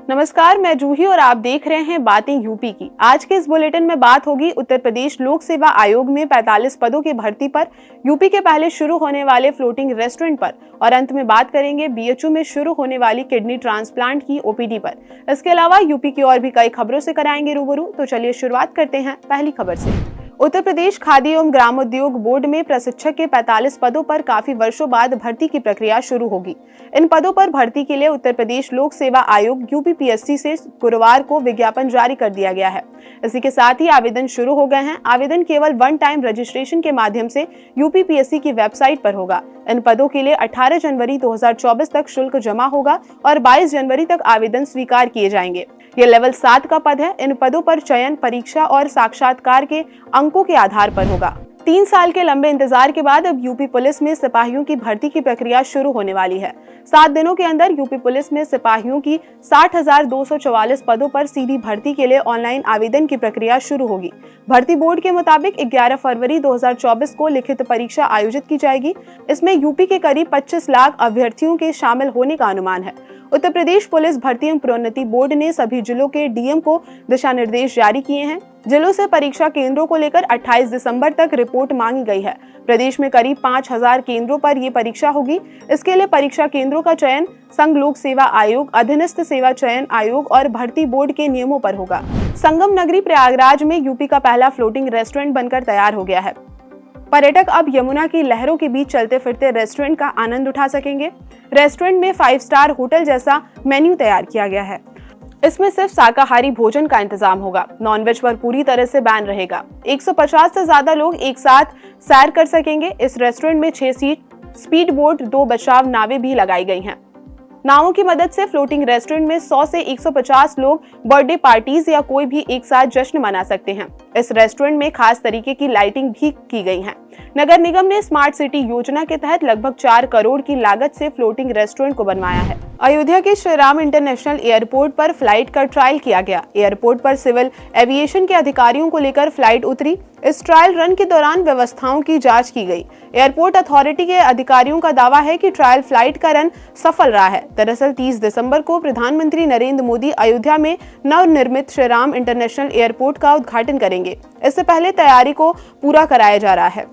नमस्कार, मैं जूही और आप देख रहे हैं बातें यूपी की। आज के इस बुलेटिन में बात होगी उत्तर प्रदेश लोक सेवा आयोग में 45 पदों की भर्ती पर, यूपी के पहले शुरू होने वाले फ्लोटिंग रेस्टोरेंट पर और अंत में बात करेंगे बीएचयू में शुरू होने वाली किडनी ट्रांसप्लांट की ओपीडी पर। इसके अलावा यूपी की और भी कई खबरों से कराएंगे रूबरू। तो चलिए शुरुआत करते हैं पहली खबर से। उत्तर प्रदेश खादी एवं ग्रामोद्योग बोर्ड में प्रशिक्षक के 45 पदों पर काफी वर्षों बाद भर्ती की प्रक्रिया शुरू होगी। इन पदों पर भर्ती के लिए उत्तर प्रदेश लोक सेवा आयोग यूपीपीएससी से गुरुवार को विज्ञापन जारी कर दिया गया है। इसी के साथ ही आवेदन शुरू हो गए हैं। आवेदन केवल वन टाइम रजिस्ट्रेशन के माध्यम से यूपीपीएससी की वेबसाइट पर होगा। इन पदों के लिए 18 जनवरी 2024 तक शुल्क जमा होगा और 22 जनवरी तक आवेदन स्वीकार किए जाएंगे। ये लेवल 7 का पद है। इन पदों पर चयन परीक्षा और साक्षात्कार के अंकों के आधार पर होगा। 3 साल के लंबे इंतजार के बाद अब यूपी पुलिस में सिपाहियों की भर्ती की प्रक्रिया शुरू होने वाली है। 7 दिनों के अंदर यूपी पुलिस में सिपाहियों की 60,244 पदों पर सीधी भर्ती के लिए ऑनलाइन आवेदन की प्रक्रिया शुरू होगी। भर्ती बोर्ड के मुताबिक 11 फरवरी 2024 को लिखित परीक्षा आयोजित की जाएगी। इसमें यूपी के करीब 25 लाख अभ्यर्थियों के शामिल होने का अनुमान है। उत्तर प्रदेश पुलिस भर्ती एवं प्रोन्नति बोर्ड ने सभी जिलों के डीएम को दिशा निर्देश जारी किए हैं। जिलों से परीक्षा केंद्रों को लेकर 28 दिसंबर तक रिपोर्ट मांगी गई है। प्रदेश में करीब 5,000 केंद्रों पर ये परीक्षा होगी। इसके लिए परीक्षा केंद्रों का चयन संघ लोक सेवा आयोग, अधीनस्थ सेवा चयन आयोग और भर्ती बोर्ड के नियमों पर होगा। संगम नगरी प्रयागराज में यूपी का पहला फ्लोटिंग रेस्टोरेंट बनकर तैयार हो गया है। पर्यटक अब यमुना की लहरों के बीच चलते फिरते रेस्टोरेंट का आनंद उठा सकेंगे। रेस्टोरेंट में 5 स्टार होटल जैसा मेन्यू तैयार किया गया है। इसमें सिर्फ शाकाहारी भोजन का इंतजाम होगा। नॉनवेज पर पूरी तरह से बैन रहेगा। 150 से ज्यादा लोग एक साथ सैर कर सकेंगे। इस रेस्टोरेंट में 6 सीट स्पीड बोट, 2 बचाव नावें भी लगाई गई हैं। नावों की मदद से फ्लोटिंग रेस्टोरेंट में 100 से 150 लोग बर्थडे पार्टीज या कोई भी एक साथ जश्न मना सकते हैं। इस रेस्टोरेंट में खास तरीके की लाइटिंग भी की गई है। नगर निगम ने स्मार्ट सिटी योजना के तहत लगभग 4 करोड़ की लागत से फ्लोटिंग रेस्टोरेंट को बनवाया है। अयोध्या के श्री राम इंटरनेशनल एयरपोर्ट पर फ्लाइट का ट्रायल किया गया। एयरपोर्ट पर सिविल एविएशन के अधिकारियों को लेकर फ्लाइट उतरी। इस ट्रायल रन के दौरान व्यवस्थाओं की जांच की गई। एयरपोर्ट अथॉरिटी के अधिकारियों का दावा है कि ट्रायल फ्लाइट का रन सफल रहा है। दरअसल 30 दिसंबर को प्रधानमंत्री नरेंद्र मोदी अयोध्या में नवनिर्मित श्री राम इंटरनेशनल एयरपोर्ट का उद्घाटन करेंगे। इससे पहले तैयारी को पूरा कराया जा रहा है।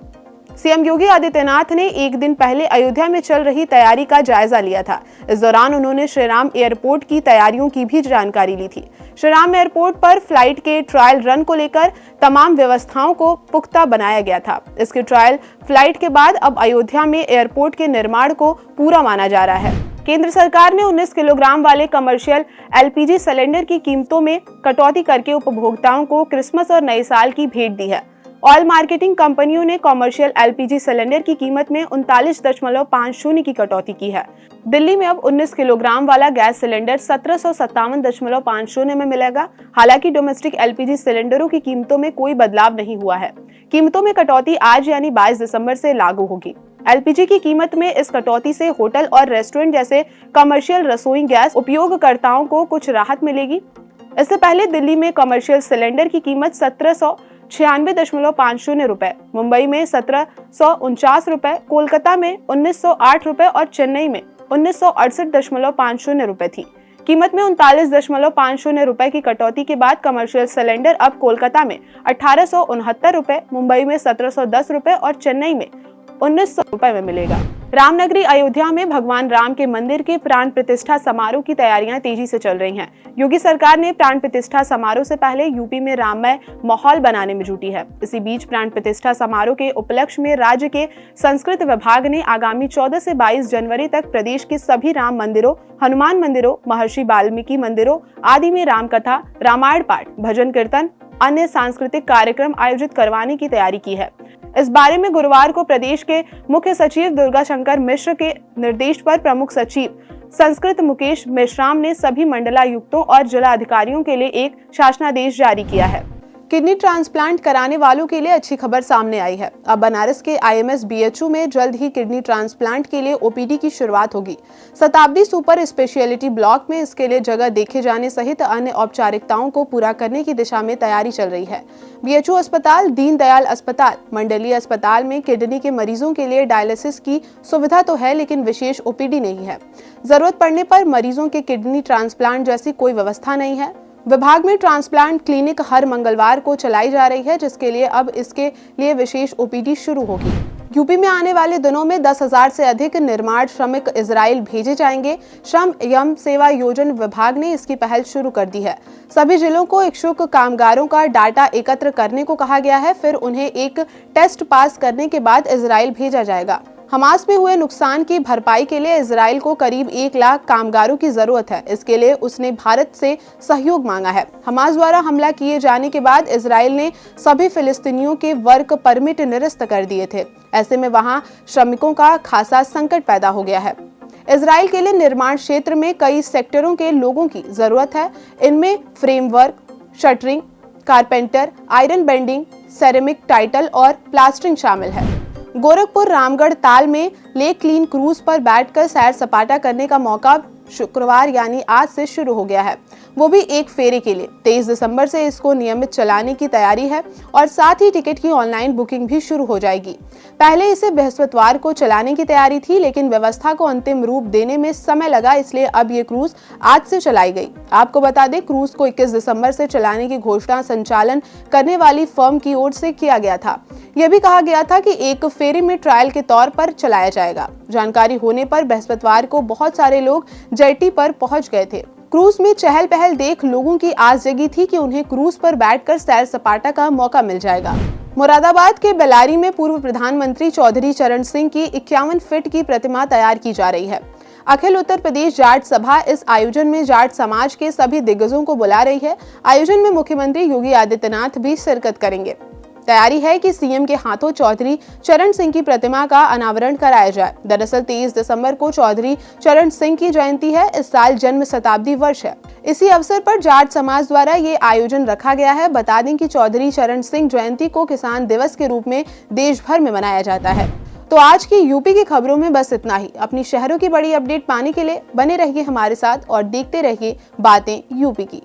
सीएम योगी आदित्यनाथ ने एक दिन पहले अयोध्या में चल रही तैयारी का जायजा लिया था। इस दौरान उन्होंने श्री राम एयरपोर्ट की तैयारियों की भी जानकारी ली थी। श्री राम एयरपोर्ट पर फ्लाइट के ट्रायल रन को लेकर तमाम व्यवस्थाओं को पुख्ता बनाया गया था। इसके ट्रायल फ्लाइट के बाद अब अयोध्या में एयरपोर्ट के निर्माण को पूरा माना जा रहा है। केंद्र सरकार ने 19 किलोग्राम वाले कमर्शियल एलपीजी सिलेंडर की कीमतों में कटौती करके उपभोक्ताओं को क्रिसमस और नए साल की भेंट दी है। ऑयल मार्केटिंग कंपनियों ने कमर्शियल एलपीजी सिलेंडर की कीमत में 39.50 की कटौती की है। दिल्ली में अब 19 किलोग्राम वाला गैस सिलेंडर 1757.50 में मिलेगा। हालांकि डोमेस्टिक एलपीजी सिलेंडरों की कीमतों में कोई बदलाव नहीं हुआ है। कीमतों में कटौती आज यानी 22 दिसंबर से लागू होगी। एलपीजी की कीमत में इस कटौती से होटल और रेस्टोरेंट जैसे कमर्शियल रसोई गैस उपयोगकर्ताओं को कुछ राहत मिलेगी। इससे पहले दिल्ली में कमर्शियल सिलेंडर की कीमत 1796.50 रुपए, मुंबई में 1749 रुपए, कोलकाता में 1908 रुपए और चेन्नई में 1968.50 रुपए थी। कीमत में 39.50 रुपए की कटौती के बाद कमर्शियल सिलेंडर अब कोलकाता में 1869 रुपए, मुंबई में 1710 रुपए और चेन्नई में 1900 रुपए में मिलेगा। रामनगरी अयोध्या में भगवान राम के मंदिर के प्राण प्रतिष्ठा समारोह की तैयारियां तेजी से चल रही हैं। योगी सरकार ने प्राण प्रतिष्ठा समारोह से पहले यूपी में राममय माहौल बनाने में जुटी है। इसी बीच प्राण प्रतिष्ठा समारोह के उपलक्ष्य में राज्य के संस्कृत विभाग ने आगामी 14 से 22 जनवरी तक प्रदेश के सभी राम मंदिरों, हनुमान मंदिरों, महर्षि वाल्मीकि मंदिरों आदि में रामकथा, रामायण पाठ, भजन कीर्तन, अन्य सांस्कृतिक कार्यक्रम आयोजित करवाने की तैयारी की है। इस बारे में गुरुवार को प्रदेश के मुख्य सचिव दुर्गा शंकर मिश्र के निर्देश पर प्रमुख सचिव संस्कृत मुकेश मेश्राम ने सभी मंडलायुक्तों और जिला अधिकारियों के लिए एक शासनादेश जारी किया है। किडनी ट्रांसप्लांट कराने वालों के लिए अच्छी खबर सामने आई है। अब बनारस के IMS BHU में जल्द ही किडनी ट्रांसप्लांट के लिए OPD की शुरुआत होगी। शताब्दी सुपर स्पेशलिटी ब्लॉक में इसके लिए जगह देखे जाने सहित अन्य औपचारिकताओं को पूरा करने की दिशा में तैयारी चल रही है। BHU अस्पताल, दीनदयाल अस्पताल, मंडलीय अस्पताल में किडनी के मरीजों के लिए डायलिसिस की सुविधा तो है, लेकिन विशेष OPD नहीं है। जरूरत पड़ने पर मरीजों के किडनी ट्रांसप्लांट जैसी कोई व्यवस्था नहीं है। विभाग में ट्रांसप्लांट क्लिनिक हर मंगलवार को चलाई जा रही है, जिसके लिए अब इसके लिए विशेष OPD शुरू होगी। यूपी में आने वाले दिनों में 10,000 से अधिक निर्माण श्रमिक इजराइल भेजे जाएंगे। श्रम एवं सेवा योजन विभाग ने इसकी पहल शुरू कर दी है। सभी जिलों को इच्छुक कामगारों का डाटा एकत्र करने को कहा गया है, फिर उन्हें एक टेस्ट पास करने के बाद इजराइल भेजा जाएगा। हमास में हुए नुकसान की भरपाई के लिए इजराइल को करीब 1 लाख कामगारों की जरूरत है। इसके लिए उसने भारत से सहयोग मांगा है। हमास द्वारा हमला किए जाने के बाद इजराइल ने सभी फिलिस्तीनियों के वर्क परमिट निरस्त कर दिए थे। ऐसे में वहां श्रमिकों का खासा संकट पैदा हो गया है। इजराइल के लिए निर्माण क्षेत्र में कई सेक्टरों के लोगों की जरूरत है। इनमें framework, shuttering, carpenter, iron bending, ceramic title और प्लास्टरिंग शामिल है। गोरखपुर रामगढ़ ताल में लेक क्लीन क्रूज पर बैठकर सैर सपाटा करने का मौका शुक्रवार यानी आज से शुरू हो गया है, वो भी एक फेरे के लिए। 23 दिसंबर से इसको नियमित चलाने की तैयारी है और साथ ही टिकट की ऑनलाइन बुकिंग भी शुरू हो जाएगी। पहले इसे बृहस्पतिवार को चलाने की तैयारी थी, लेकिन व्यवस्था को अंतिम रूप देने में समय लगा, इसलिए अब ये क्रूज आज से चलाई गई। आपको बता दें, क्रूज को 21 दिसंबर से चलाने की घोषणा संचालन करने वाली फर्म की ओर से किया गया था। यह भी कहा गया था कि एक फेरी में ट्रायल के तौर पर चलाया जाएगा। जानकारी होने पर बृहस्पतिवार को बहुत सारे लोग जेटी पर पहुंच गए थे। क्रूज में चहल पहल देख लोगों की आस जगी थी कि उन्हें क्रूज पर बैठकर सैर सपाटा का मौका मिल जाएगा। मुरादाबाद के बेलारी में पूर्व प्रधानमंत्री चौधरी चरण सिंह की 51 फीट की प्रतिमा तैयार की जा रही है। अखिल उत्तर प्रदेश जाट सभा इस आयोजन में जाट समाज के सभी दिग्गजों को बुला रही है। आयोजन में मुख्यमंत्री योगी आदित्यनाथ भी शिरकत करेंगे। तैयारी है कि सीएम के हाथों चौधरी चरण सिंह की प्रतिमा का अनावरण कराया जाए। दरअसल 23 दिसंबर को चौधरी चरण सिंह की जयंती है। इस साल जन्म शताब्दी वर्ष है। इसी अवसर पर जाट समाज द्वारा ये आयोजन रखा गया है। बता दें कि चौधरी चरण सिंह जयंती को किसान दिवस के रूप में देश भर में मनाया जाता है। तो आज की यूपी की खबरों में बस इतना ही। अपनी शहरों की बड़ी अपडेट पाने के लिए बने रहिए हमारे साथ और देखते रहिए बातें यूपी की।